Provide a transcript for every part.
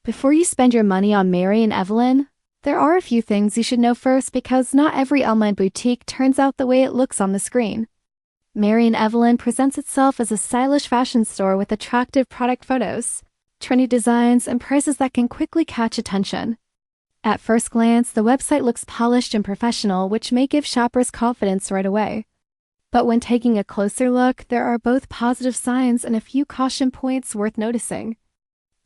Before you spend your money on Mary and Evelyn, there are a few things you should know first because not every online boutique turns out the way it looks on the screen. Mary and Evelyn presents itself as a stylish fashion store with attractive product photos, trendy designs, and prices that can quickly catch attention. At first glance, the website looks polished and professional, which may give shoppers confidence right away. But when taking a closer look, there are both positive signs and a few caution points worth noticing.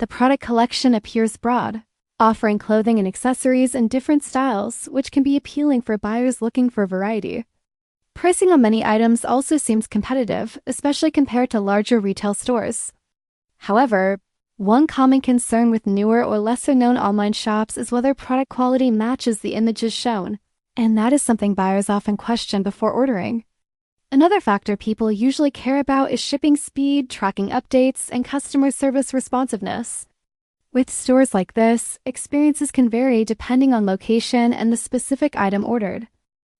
The product collection appears broad, offering clothing and accessories in different styles, which can be appealing for buyers looking for variety. Pricing on many items also seems competitive, especially compared to larger retail stores. However, one common concern with newer or lesser-known online shops is whether product quality matches the images shown, and that is something buyers often question before ordering. Another factor people usually care about is shipping speed, tracking updates, and customer service responsiveness. With stores like this, experiences can vary depending on location and the specific item ordered.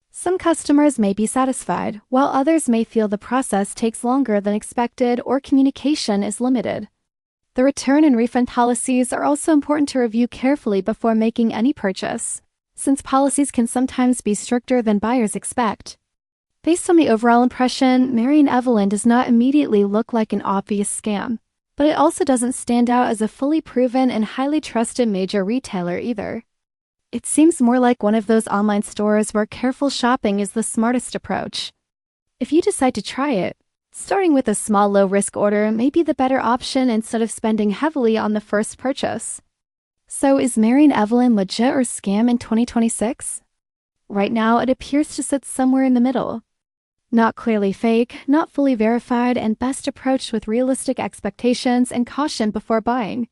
Some customers may be satisfied, while others may feel the process takes longer than expected or communication is limited. The return and refund policies are also important to review carefully before making any purchase, since policies can sometimes be stricter than buyers expect. Based on the overall impression, Mary and Evelyn does not immediately look like an obvious scam, but it also doesn't stand out as a fully proven and highly trusted major retailer either. It seems more like one of those online stores where careful shopping is the smartest approach. If you decide to try it, starting with a small low-risk order may be the better option instead of spending heavily on the first purchase. So is Mary and Evelyn legit or scam in 2026? Right now, it appears to sit somewhere in the middle. Not clearly fake, not fully verified, and best approached with realistic expectations and caution before buying.